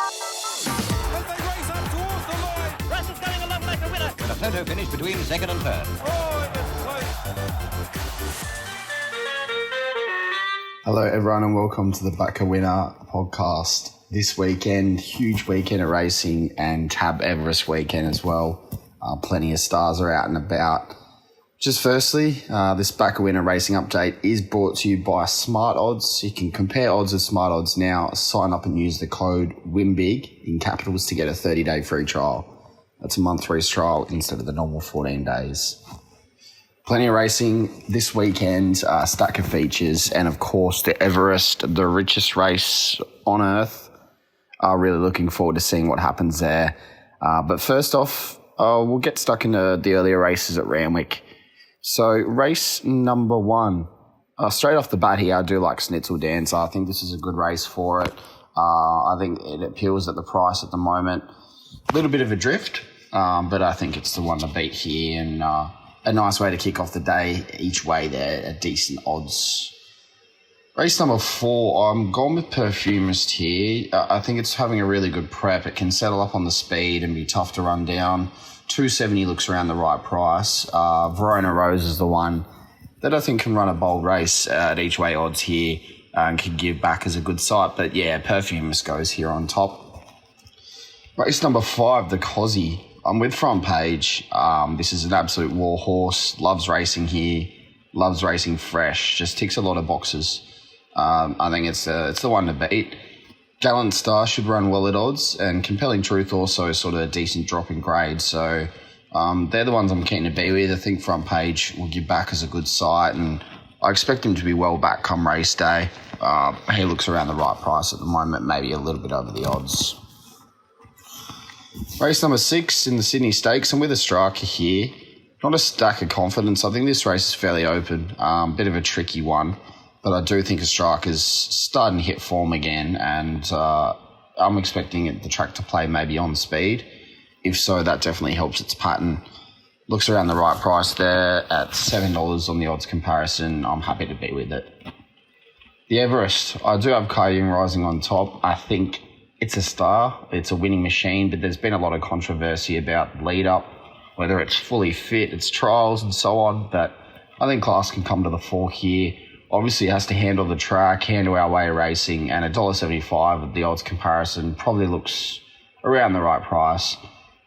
As they race up towards the line. Bryce is going along like a winner. With a photo finish between second and third. Oh, it is close. Hello, everyone, and welcome to the Back a Winner podcast. This weekend, huge weekend of racing and Tab Everest weekend as well. Plenty of stars are out and about. Just firstly, this Back a Winner racing update is brought to you by Smart Odds. You can compare odds with Smart Odds now. Sign up and use the code WINBIG in capitals to get a 30-day free trial. That's a month free trial instead of the normal 14 days. Plenty of racing this weekend, stack of features, and of course the Everest, the richest race on earth. Really looking forward to seeing what happens there. But first off, we'll get stuck into the earlier races at Randwick. So race number 1, straight off the bat here, I do like Schnitzel Dancer. I think this is a good race for it. I think it appeals at the price at the moment. A little bit of a drift, but I think it's the one to beat here, and a nice way to kick off the day. Each way there, a decent odds. Race number 4, I'm going with Perfumist here. I think it's having a really good prep. It can settle up on the speed and be tough to run down. 270 looks around the right price. Verona Rose is the one that I think can run a bold race at each way odds here and can give back as a good sight. But yeah, Perfumist goes here on top. Race number 5, the Cozzy. I'm with Front Page. This is an absolute war horse. Loves racing here. Loves racing fresh. Just ticks a lot of boxes. I think it's the one to beat. Gallant Star should run well at odds, and Compelling Truth also sort of a decent drop in grade. So they're the ones I'm keen to be with. I think Front Page will give back as a good sight, and I expect him to be well back come race day. He looks around the right price at the moment, maybe a little bit over the odds. Race number 6 in the Sydney Stakes. I'm with a striker here. Not a stack of confidence. I think this race is fairly open. Bit of a tricky one. But I do think a striker's starting to hit form again, and I'm expecting the track to play maybe on speed. If so, that definitely helps its pattern. Looks around the right price there at $7 on the odds comparison. I'm happy to be with it. The Everest. I do have Kayun Rising on top. I think it's a star. It's a winning machine, but there's been a lot of controversy about the lead up, whether it's fully fit, its trials and so on. But I think class can come to the fore here. Obviously, it has to handle the track, handle our way of racing, and $1.75 at the odds comparison probably looks around the right price.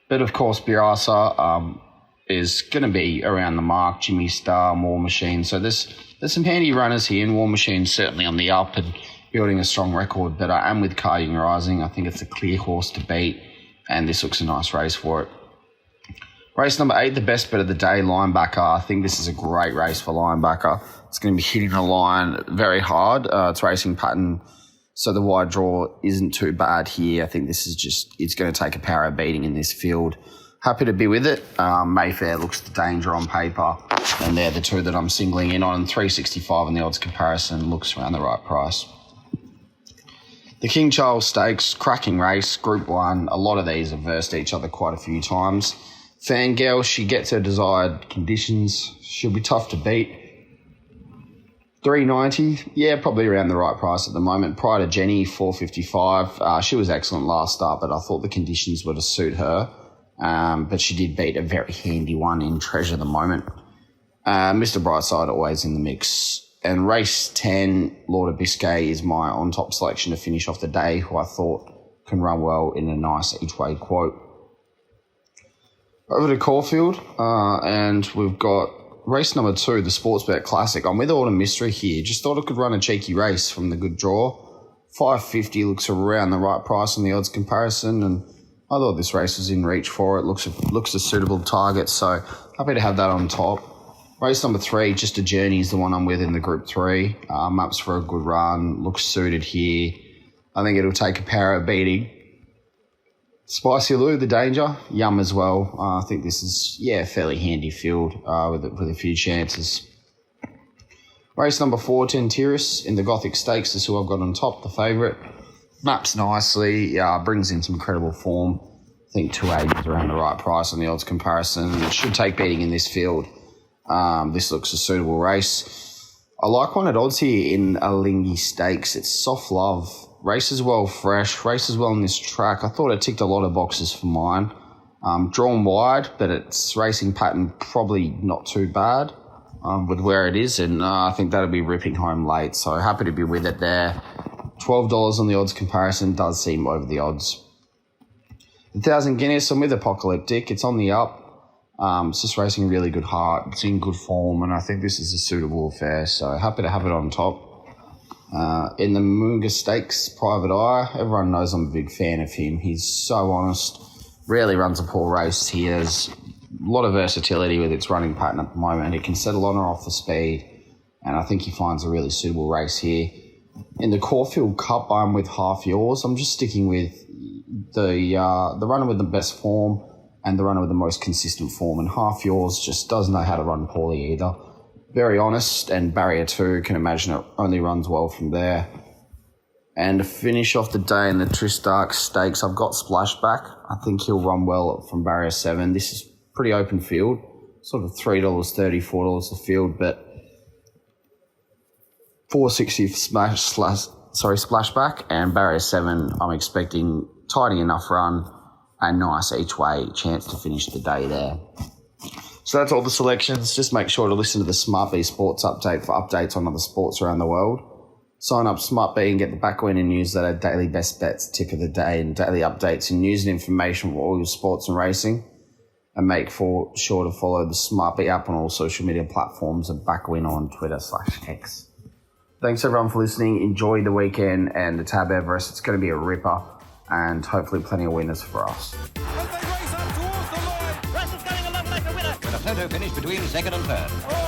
But of course, Biasa is going to be around the mark. Jimmy Star, War Machine. So there's some handy runners here, and War Machine's certainly on the up and building a strong record. But I am with Kayun Rising. I think it's a clear horse to beat, and this looks a nice race for it. Race number 8, the best bet of the day, Linebacker. I think this is a great race for Linebacker. It's going to be hitting the line very hard. Its racing pattern, so the wide draw isn't too bad here. I think this is it's going to take a power beating in this field. Happy to be with it. Mayfair looks the danger on paper, and they're the two that I'm singling in on. $3.65 on the odds comparison looks around the right price. The King Charles Stakes, cracking race, Group 1. A lot of these have versed each other quite a few times. Fangirl, she gets her desired conditions. She'll be tough to beat. $3.90, yeah, probably around the right price at the moment. Prior to Jenny, $4.55. She was excellent last start, but I thought the conditions were to suit her. But she did beat a very handy one in Treasure at the moment. Mr. Brightside always in the mix. And race 10, Lord of Biscay is my on-top selection to finish off the day, who I thought can run well in a nice each-way quote. Over to Caulfield, and we've got race number 2, the Sportsbet Classic. I'm with Autumn Mystery here. Just thought it could run a cheeky race from the good draw. $5.50 looks around the right price on the odds comparison, and I thought this race was in reach for it. Looks a suitable target, so happy to have that on top. Race number 3, Just a Journey, is the one I'm with in the Group 3. Maps for a good run. Looks suited here. I think it'll take a power beating. Spicy Lou, the danger, Yum as well. I think this is, a fairly handy field with a few chances. Race number 4, Tentiris in the Gothic Stakes is who I've got on top, the favourite. Maps nicely, brings in some credible form. I think 280 is around the right price on the odds comparison. It should take beating in this field. This looks a suitable race. I like one at odds here in Alingi Stakes. It's Soft Love. Races well fresh, races well on this track. I thought it ticked a lot of boxes for mine. Drawn wide, but its racing pattern probably not too bad with where it is, and I think that'll be ripping home late. So happy to be with it there. $12 on the odds comparison does seem over the odds. 1,000 Guinness, I'm with Apocalyptic. It's on the up. It's just racing a really good heart. It's in good form, and I think this is a suitable affair. So happy to have it on top. In the Moonga Stakes, Private Eye, everyone knows I'm a big fan of him. He's so honest. Rarely runs a poor race. He has a lot of versatility with its running pattern at the moment. He can settle on or off the speed, and I think he finds a really suitable race here. In the Caulfield Cup, I'm with Half Yours. I'm just sticking with the runner with the best form and the runner with the most consistent form, and Half Yours just doesn't know how to run poorly either. Very honest, and Barrier 2, can imagine it only runs well from there. And to finish off the day in the Tristark Stakes, I've got Splashback. I think he'll run well from Barrier 7. This is pretty open field, sort of $3.30, $4 a field, but $4.60 Splashback, and Barrier 7, I'm expecting tidy enough run and nice each way chance to finish the day there. So that's all the selections. Just make sure to listen to the SmartB Sports Update for updates on other sports around the world. Sign up SmartB and get the back winner newsletter, daily best bets, tip of the day, and daily updates and news and information for all your sports and racing. And make sure to follow the SmartB app on all social media platforms and backwin on Twitter/X. Thanks everyone for listening. Enjoy the weekend and the Tab Everest. It's going to be a ripper, and hopefully plenty of winners for us. As they race up towards the line. Bryce is going along like a winner. With a photo finish between second and third. Oh,